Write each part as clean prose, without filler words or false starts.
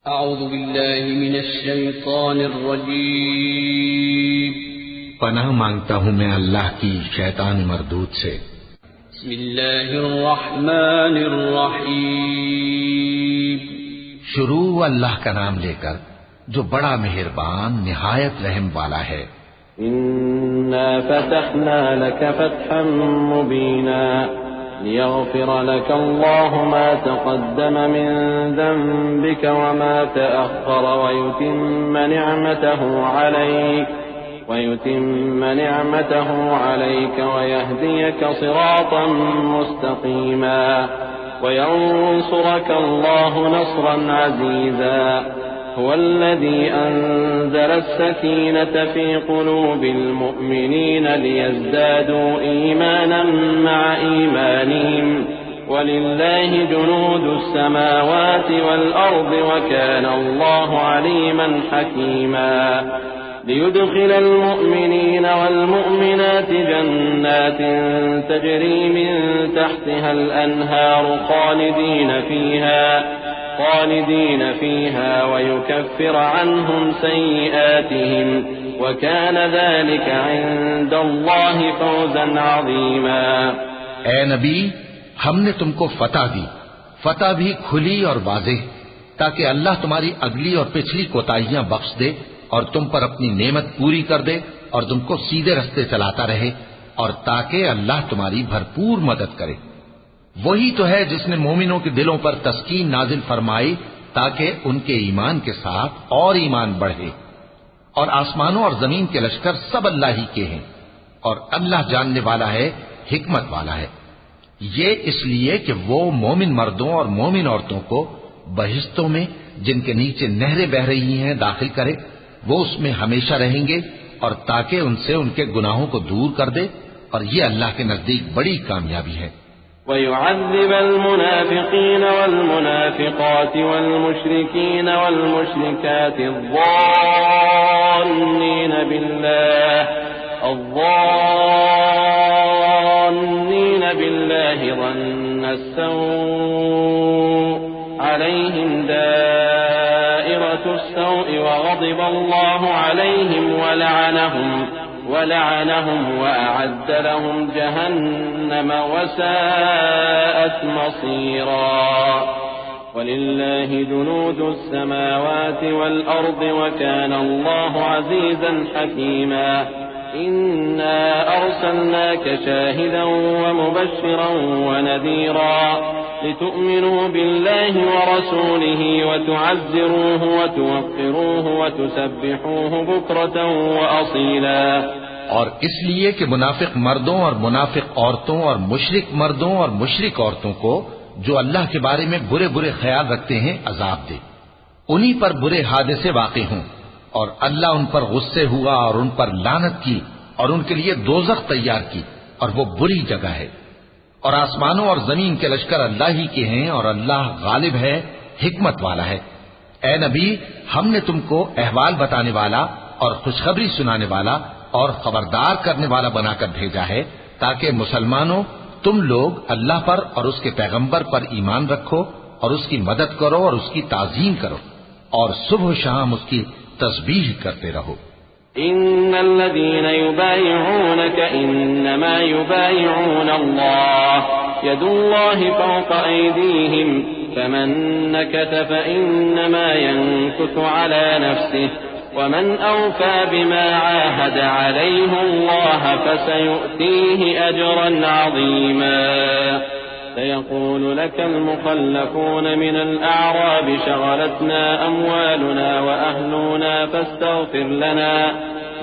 अऊज़ु बिल्लाहि मिनश शैतानिर रजीम। पनाह मांगता हूँ मैं अल्लाह की शैतान मरदूद से। बिस्मिल्लाहिर रहमानिर रहीम। शुरू अल्लाह का नाम लेकर जो बड़ा मेहरबान निहायत रहम वाला है। इन्ना फतहना लक फतहन मुबीना लियग़फ़िर लक अल्लाहु मा तक़द्दम मिन ज़ंबिक व मा तअख़्ख़र वयुतिम्म निअमतहु अलैक वयहदियक सिरातन मुस्तक़ीमा वयंसुरक अल्लाहु नस्रन अज़ीज़ा हुवल्लज़ी अंज़ल अस्सकीनत फ़ी क़ुलूबिल मुअ्मिनीन लियज़्दादू ईमानन मअ ईमानिहिम वलिल्लाहि जुनूदुस समावाति वल अर्दि वकान अल्लाहु अलीमन हकीमा लियुदखिल المؤمنين والمؤمنات جنات تجري من تحتها الأنهار خالدين فيها ويكفر عنهم سيئاتهم وكان ذلك عند الله فوزا عظيما। ए नबी, हमने तुमको फतह दी, फतह भी खुली और वाज़ेह, ताकि अल्लाह तुम्हारी अगली और पिछली कोताहियां बख्श दे और तुम पर अपनी नेमत पूरी कर दे और तुमको सीधे रास्ते चलाता रहे, और ताकि अल्लाह तुम्हारी भरपूर मदद करे। वही तो है जिसने मोमिनों के दिलों पर तस्कीन नाजिल फरमाई ताकि उनके ईमान के साथ और ईमान बढ़े। और आसमानों और जमीन के लश्कर सब अल्लाह ही के हैं, और अल्लाह जानने वाला है, हिकमत वाला है। ये इसलिए कि वो मोमिन मर्दों और मोमिन औरतों को बहिश्तों में जिनके नीचे नहरें बह रही हैं दाखिल करे, वो उसमें हमेशा रहेंगे, और ताकि उनसे उनके गुनाहों को दूर कर दे, और ये अल्लाह के नजदीक बड़ी कामयाबी है। वयुअज़्ज़िब अल-मुनाफ़िक़ीन वल-मुनाफ़िक़ात वल-मुश्रिकीन वल-मुश्रिकात अज़्ज़ान्नीन बिल्लाहि ज़न्न अस्सौء अलैहिम दाइरतु अस्सौء वग़ज़िब अल्लाहु अलैहिम वलअनहुम वअअद्द लहुम जहन्नम वसाअत मसीरा वलिल्लाहि जुनूदुस समावाति वल अर्दि वकान अल्लाहु अज़ीज़न हकीमा। इन्ना अर्सलनाका शाहिदन वमुबश्शिरन वनज़ीरा लितुअ्मिनू बिल्लाहि वरसूलिहि वतुअज़्ज़िरूहु वतुवक़्क़िरूहु वतुसब्बिहूहु बुक्रतन वअसीला। और इसलिए कि मुनाफिक मर्दों और मुनाफिक औरतों और मुशरिक मर्दों और मुशरिक औरतों को जो अल्लाह के बारे में बुरे बुरे ख्याल रखते हैं अजाब दे, उन्हीं पर बुरे हादसे वाक़े हों, और अल्लाह उन पर गुस्से हुआ और उन पर लानत की और उनके लिए दोज़ख तैयार की, और वो बुरी जगह है। और आसमानों और जमीन के लश्कर अल्लाह ही के हैं, और अल्लाह गालिब है, हिकमत वाला है। ए नबी, हमने तुमको अहवाल बताने वाला और खुशखबरी सुनाने वाला और खबरदार करने वाला बनाकर भेजा है, ताकि मुसलमानों तुम लोग अल्लाह पर और उसके पैगंबर पर ईमान रखो और उसकी मदद करो और उसकी ताज़ीम करो, और सुबह शाम उसकी तस्बीह करते रहो। इन्नल्लज़ीन युबायिऊनक इन्नमा युबायिऊन अल्लाह यदुल्लाहि फ़ौक़ अयदीहिम फमन नकथ फ़इन्नमा यनकुथु अला नफ्सिहि वमन औफ़ा बिमा आहद अलैहि अल्लाह फसयु'तीहि अजरन अज़ीमा। سيقول لك المخلفون من الأعراب شغلتنا أموالنا وأهلنا فاستغفر لنا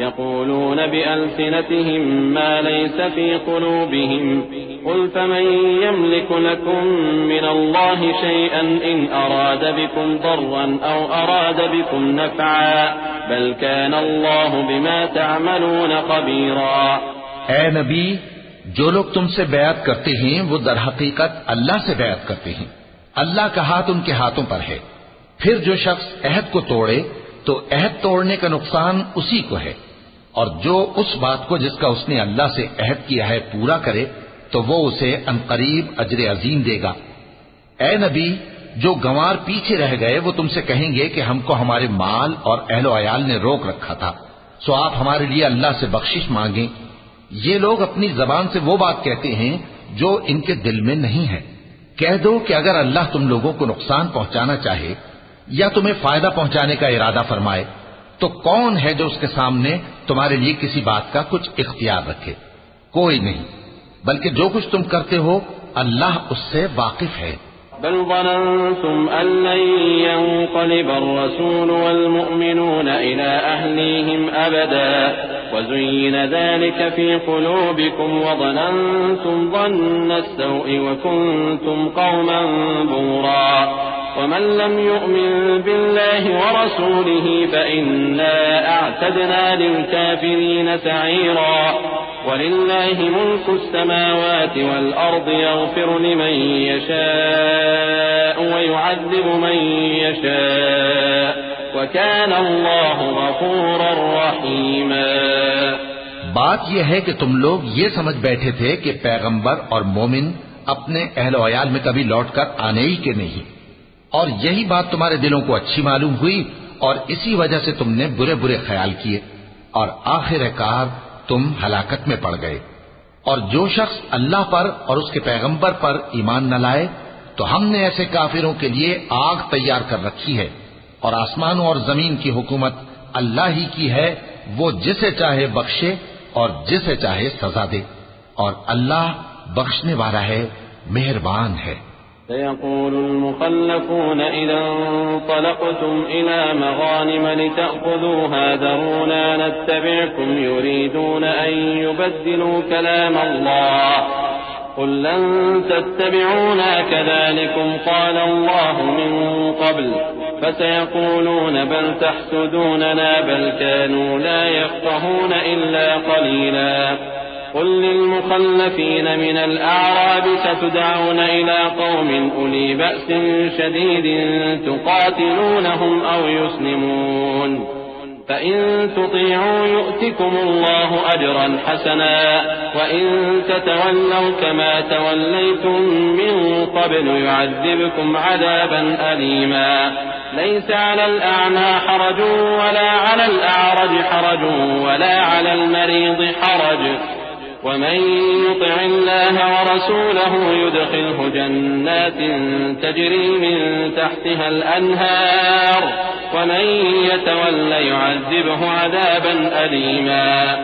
يقولون بألسنتهم ما ليس في قلوبهم قل فمن يملك لكم من الله شيئا إن أراد بكم ضرا أو أراد بكم نفعا بل كان الله بما تعملون خبيرا। ऐ नबी, जो लोग तुमसे बैत करते हैं वो दर हकीकत अल्लाह से बैत करते हैं, अल्लाह का हाथ उनके हाथों पर है। फिर जो शख्स अहद को तोड़े तो अहद तोड़ने का नुकसान उसी को है, और जो उस बात को जिसका उसने अल्लाह से अहद किया है पूरा करे तो वो उसे अनकरीब अजर अजीम देगा। ए नबी, जो गंवार पीछे रह गए वो तुमसे कहेंगे कि हमको हमारे माल और अहलो अयाल ने रोक रखा था, सो आप हमारे लिए अल्लाह से बख्शिश मांगें। ये लोग अपनी जबान से वो बात कहते हैं जो इनके दिल में नहीं है। कह दो कि अगर अल्लाह तुम लोगों को नुकसान पहुंचाना चाहे या तुम्हें फायदा पहुंचाने का इरादा फरमाए तो कौन है जो उसके सामने तुम्हारे लिए किसी बात का कुछ इख्तियार रखे? कोई नहीं, बल्कि जो कुछ तुम करते हो अल्लाह उससे वाकिफ है। बल ज़ननतुम अल्लन यंक़लिब अर्रसूल वल्मुअमिनून इला अहलीहिम अबदा वज़ुय्यिन ज़ालिका फ़ी क़ुलूबिकुम वज़ननतुम ज़न्न अस्सौइ वकुन्तुम क़ौमन बूरा वमन लम युअमिन बिल्लाहि वरसूलिहि फ़इन्ना अअतदना लिलकाफ़िरीन सईरा वलिल्लाहि मुल्कु अस्समावाति वल अर्दि यग़फिरु लिमन यशाअ वयुअज़्ज़िबु मन यशाअ वकान अल्लाहु गफूरर रहीमा। बात यह है कि तुम लोग ये समझ बैठे थे कि पैगंबर और मोमिन अपने अहलो अयाल में कभी लौटकर आने ही के नहीं, और यही बात तुम्हारे दिलों को अच्छी मालूम हुई और इसी वजह से तुमने बुरे बुरे ख्याल किए और आखिरकार तुम हलाकत में पड़ गए। और जो शख्स अल्लाह पर और उसके पैगंबर पर ईमान न लाए तो हमने ऐसे काफिरों के लिए आग तैयार कर रखी है, और आसमानों और जमीन की हुकूमत अल्लाह ही की है, वो जिसे चाहे बख्शे और जिसे चाहे सजा दे, और अल्लाह बख्शने वाला है, मेहरबान है। سيقول المخلفون إذا انطلقتم إلى مغانم لتأخذوها ذرونا نتبعكم يريدون أن يبدلوا كلام الله قل لن تتبعونا كذلكم قال الله من قبل فسيقولون بل تحسدوننا بل كانوا لا يفقهون إلا قليلا قل للمخلفين من الأعراب ستدعون إلى قوم أولي بأس شديد تقاتلونهم أو يسلمون فإن تطيعوا يؤتكم الله أجرا حسنا وإن تتولوا كما توليتم من قبل يعذبكم عذابا أليما ليس على الأعمى حرج ولا على الأعرج حرج ولا على المريض حرج ومن يطع الله ورسوله يدخله جنات تجري من تحتها الأنهار ومن يتولى يعذبه عذابا أليما।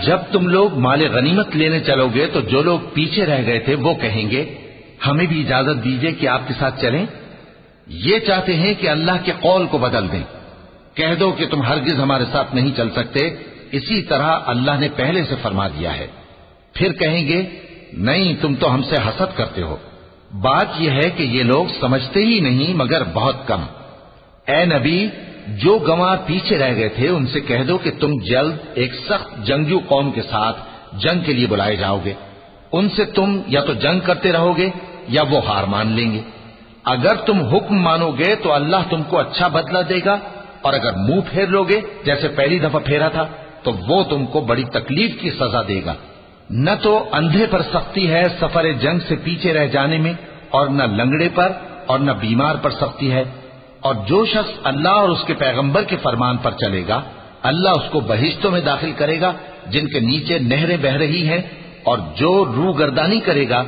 जब तुम लोग माले गनीमत लेने चलोगे तो जो लोग पीछे रह गए थे वो कहेंगे हमें भी इजाजत दीजिए कि आपके साथ चलें। ये चाहते हैं कि अल्लाह के कौल को बदल दें। कह दो कि तुम हरगिज हमारे साथ नहीं चल सकते, इसी तरह अल्लाह ने पहले से फरमा दिया है। फिर कहेंगे नहीं, तुम तो हमसे हसद करते हो। बात यह है कि ये लोग समझते ही नहीं मगर बहुत कम। ए नबी, जो गंवार पीछे रह गए थे उनसे कह दो कि तुम जल्द एक सख्त जंगजू कौम के साथ जंग के लिए बुलाए जाओगे। उनसे तुम या तो जंग करते रहोगे या वो हार मान लेंगे। अगर तुम हुक्म मानोगे तो अल्लाह तुमको अच्छा बदला देगा, और अगर मुंह फेर लोगे जैसे पहली दफा फेरा था तो वो तुमको बड़ी तकलीफ की सजा देगा। न तो अंधे पर सख्ती है सफर जंग से पीछे रह जाने में, और न लंगड़े पर और न बीमार पर सख्ती है। और जो शख्स अल्लाह और उसके पैगंबर के फरमान पर चलेगा अल्लाह उसको बहिश्तों में दाखिल करेगा जिनके नीचे नहरें बह रही हैं, और जो रूगर्दानी करेगा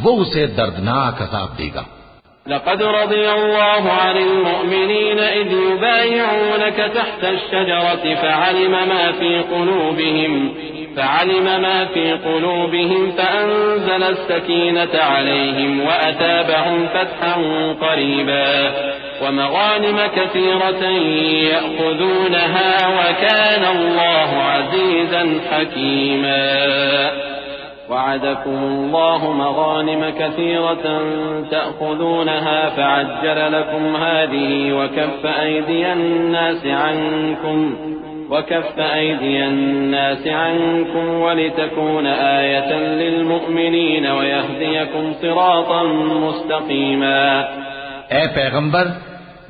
वो उसे दर्दनाक अज़ाब देगा। लक़द रज़ियल्लाहु अनिल मुअमिनीन इज़ युबायिऊनक तहत अश-शजरति فعلم ما في قلوبهم فأنزل السكينة عليهم وأثابهم فتحا قريبا ومغانم كثيرة يأخذونها وكان الله عزيزا حكيما وعدكم الله مغانم كثيرة تأخذونها فعجل لكم هذه وكف أيدي الناس عنكم ولتكون آية للمؤمنين ويهديكم صراطا مستقيما। ए पैगंबर,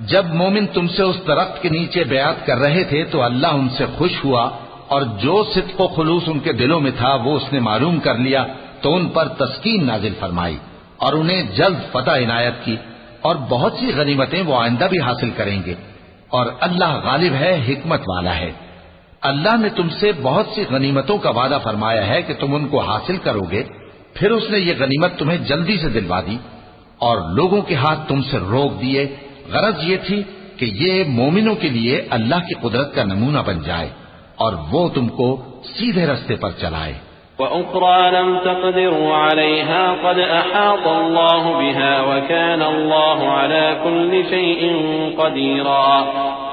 जब मोमिन तुमसे उस दरख्त के नीचे बयात कर रहे थे तो अल्लाह उनसे खुश हुआ, और जो सिद्क़ व खुलूस उनके दिलों में था वो उसने मालूम कर लिया तो उन पर तस्कीन नाजिल फरमाई और उन्हें जल्द फतह इनायत की। और बहुत सी गनीमतें वो आइंदा भी हासिल करेंगे, और अल्लाह गालिब है, हिकमत वाला है। अल्लाह ने तुमसे बहुत सी गनीमतों का वादा फरमाया है कि तुम उनको हासिल करोगे, फिर उसने ये गनीमत तुम्हें जल्दी से दिलवा दी और लोगों के हाथ तुमसे रोक दिए। गरज ये थी कि ये मोमिनों के लिए अल्लाह की कुदरत का नमूना बन जाए और वो तुमको सीधे रास्ते पर चलाए। वउखरा लम तक़दिरू अलैहा क़द अहात अल्लाह बिहा वकान अल्लाहु अला कुल्लि शैइन क़दीरा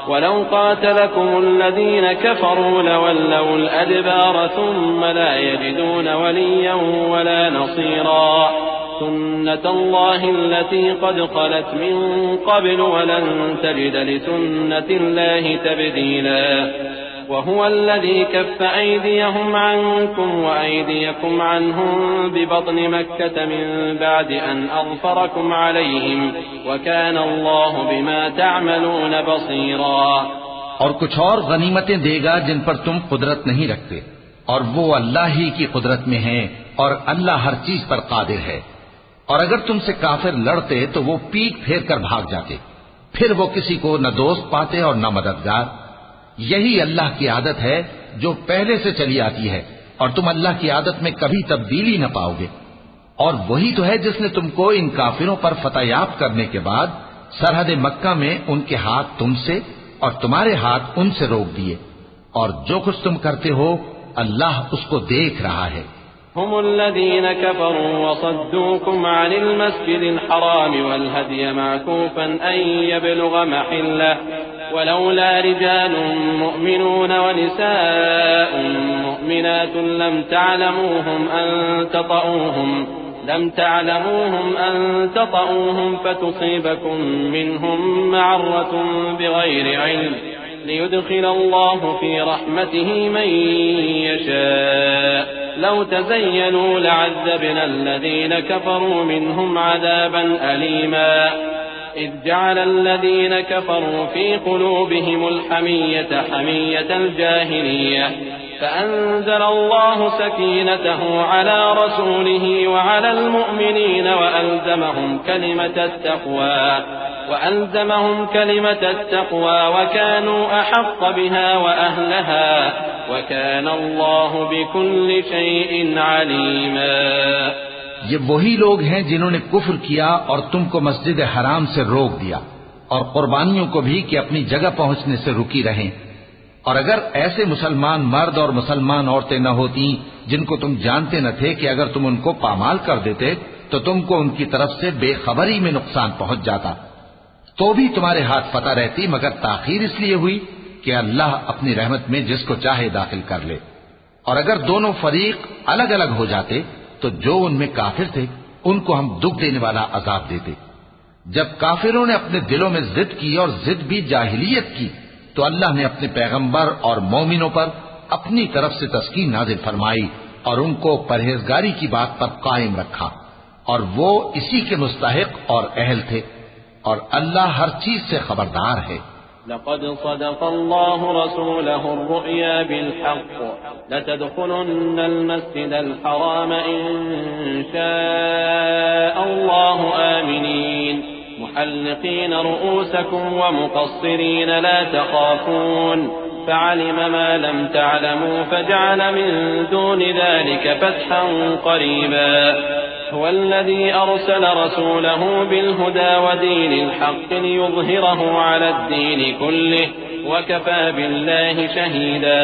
वलौ क़ातलकुमुल्लज़ीन कफ़रू लवल्लौल अदबार थुम्मा ला यजिदून वलिय्यन वला नसीरा सुन्नतल्लाहि अल्लती क़द ख़लत मिन क़ब्ल वलन तजिद लिसुन्नतिल्लाहि तब्दीला वहुवा अल्लज़ी कफ़्फ़ अयदियहुम अन्कुम वअयदियकुम अन्हुम बिबत्नि मक्कत मिन बअद अन अज़फ़रकुम अलैहिम वकान अल्लाहु बिमा तअमलून बसीरा। और कुछ और गनीमतें देगा जिन पर तुम कुदरत नहीं रखते, और वो अल्लाह ही की कुदरत में है, और अल्लाह हर चीज पर कादिर है। और अगर तुमसे काफिर लड़ते तो वो पीठ फेर कर भाग जाते, फिर वो किसी को न दोस्त पाते और न मददगार। यही अल्लाह की आदत है जो पहले से चली आती है, और तुम अल्लाह की आदत में कभी तब्दीली न पाओगे। और वही तो है जिसने तुमको इन काफिरों पर फतहयाब करने के बाद सरहद मक्का में उनके हाथ तुमसे और तुम्हारे हाथ उनसे रोक दिए, और जो कुछ तुम करते हो अल्लाह उसको देख रहा है। हुमुल्लज़ीन कफ़रू वसद्दूकुम अनिल मस्जिदिल हराम वल हदिय मअकूफन अन यबलुग महिल्लह वलौला रिजालुन मुअमिनून वनिसाउन मुअमिनातुन लम تعلموهم أن تطؤوهم فتصيبكم منهم معرة بغير علم ليدخل الله في رحمته من يشاء لو تزينوا لعذبنا الذين كفروا منهم عذابا أليما إذ جعل الذين كفروا في قلوبهم الحمية حمية الجاهلية فأنزل الله سكينته على رسوله وعلى المؤمنين وألزمهم كلمة التقوى وكانوا أحق بها وأهلها وكان الله بكل شيء عليما। ये वही लोग हैं जिन्होंने कुफ्र किया और तुमको मस्जिद हराम से रोक दिया, और कुर्बानियों को भी कि अपनी जगह पहुंचने से रुकी रहें। और अगर ऐसे मुसलमान मर्द और मुसलमान औरतें न होती जिनको तुम जानते न थे कि अगर तुम उनको पामाल कर देते तो तुमको उनकी तरफ से बेखबरी में नुकसान पहुंच जाता, तो भी तुम्हारे हाथ फतह रहती, मगर ताखीर इसलिए हुई कि अल्लाह अपनी रहमत में जिसको चाहे दाखिल कर ले। और अगर दोनों फरीक अलग अलग हो जाते तो जो उनमें काफिर थे उनको हम दुख देने वाला अजाब देते। जब काफिरों ने अपने दिलों में जिद की, और जिद भी जाहिलियत की, तो अल्लाह ने अपने पैगंबर और मोमिनों पर अपनी तरफ से तस्कीन नाजिल फरमाई और उनको परहेजगारी की बात पर कायम रखा, और वो इसी के मुस्तहिक और अहल थे, और अल्लाह हर चीज से खबरदार है। लक़द सदक़ल्लाहु रसूलहु अर्रुया बिलहक़्क़ लतदख़ुलुन्नल मस्जिदल हराम इंशाअल्लाहु आमिनीन मुहल्लिक़ीन रुऊसकुम व मुक़स्सिरीन ला तख़ाफ़ून फ़अलिम मा लम तअलमू फ़जअल मिन दूनि ज़ालिक फ़तहन क़रीबा هو الذي أرسل رسوله بالهدى ودين الحق ليظهره على الدين كله وكفى بالله شهيدا।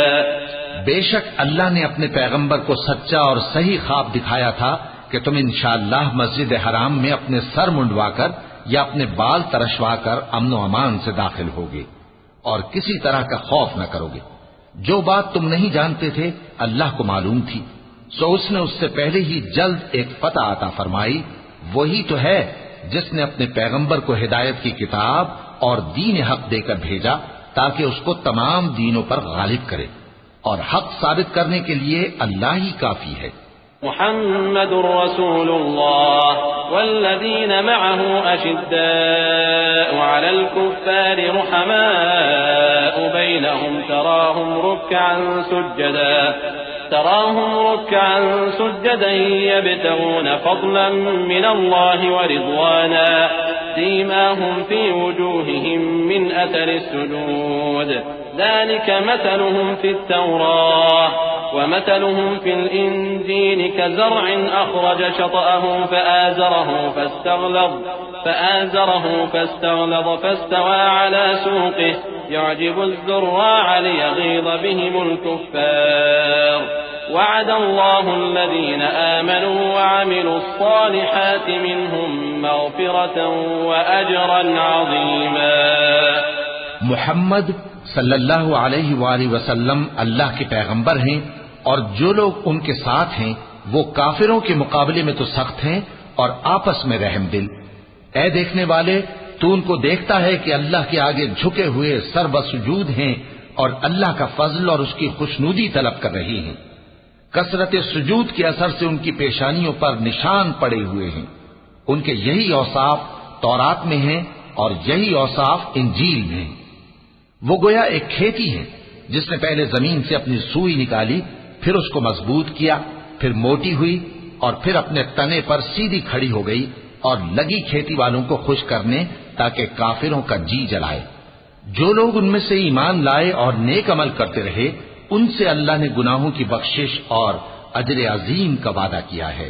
बेशक अल्लाह ने अपने पैगंबर को सच्चा और सही ख्वाब दिखाया था कि तुम इंशाअल्लाह मस्जिद हराम में अपने सर मुंडवाकर या अपने बाल तरशवाकर अमन व अमान से दाखिल होगे और किसी तरह का खौफ न करोगे। जो बात तुम नहीं जानते थे अल्लाह को मालूम थी, सो उसने उससे पहले ही जल्द एक फतह अता फरमाई। वही तो है जिसने अपने पैगंबर को हिदायत की किताब और दीन हक देकर भेजा ताकि उसको तमाम दीनों पर गालिब करे, और हक साबित करने के लिए अल्लाह ही काफी है। मुहम्मदुर रसूलुल्लाह वल्लज़ीन मअहू अशिद्दाउ अलल कुफ्फारि रुहमाउ बैनहुम تراهم ركعا سجدا يبتغون فضلا من الله ورضوانا सीमाहुम फी वजूहिहिम मिन अथरि सुजूद ज़ालिक मथलुहुम फित-तौराह व मथलुहुम फिल-इंजील कज़रअन अख़रज शतअहु فآزره فاستغلظ فاستوى على سوقه يعجب الزراع ليغيظ بهم الكفار وعد الله الذين آمنوا وعملوا الصالحات منهم مغفرة وأجرا عظيما। मुहम्मद सल्लल्लाहु अलैहि वसल्लम अल्लाह के पैगंबर हैं और जो लोग उनके साथ हैं वो काफिरों के मुकाबले में तो सख्त हैं और आपस में रहमदिल। ऐ देखने वाले, तू उनको देखता है कि अल्लाह के आगे झुके हुए सर्वसुजूद हैं और अल्लाह का फजल और उसकी खुशनूदी तलब कर रही हैं। कसरत सुजूद के असर से उनकी पेशानियों पर निशान पड़े हुए हैं। उनके यही औसाफ तौरात में हैं और यही औसाफ इंजील में हैं। वो गोया एक खेती है जिसने पहले जमीन से अपनी सुई निकाली, फिर उसको मजबूत किया, फिर मोटी हुई और फिर अपने तने पर सीधी खड़ी हो गई और लगी खेती वालों को खुश करने ताकि काफिरों का जी जलाए। जो लोग उनमें से ईमान लाए और नेक अमल करते रहे उनसे अल्लाह ने गुनाहों की बख्शिश और अजर अजीम का वादा किया है।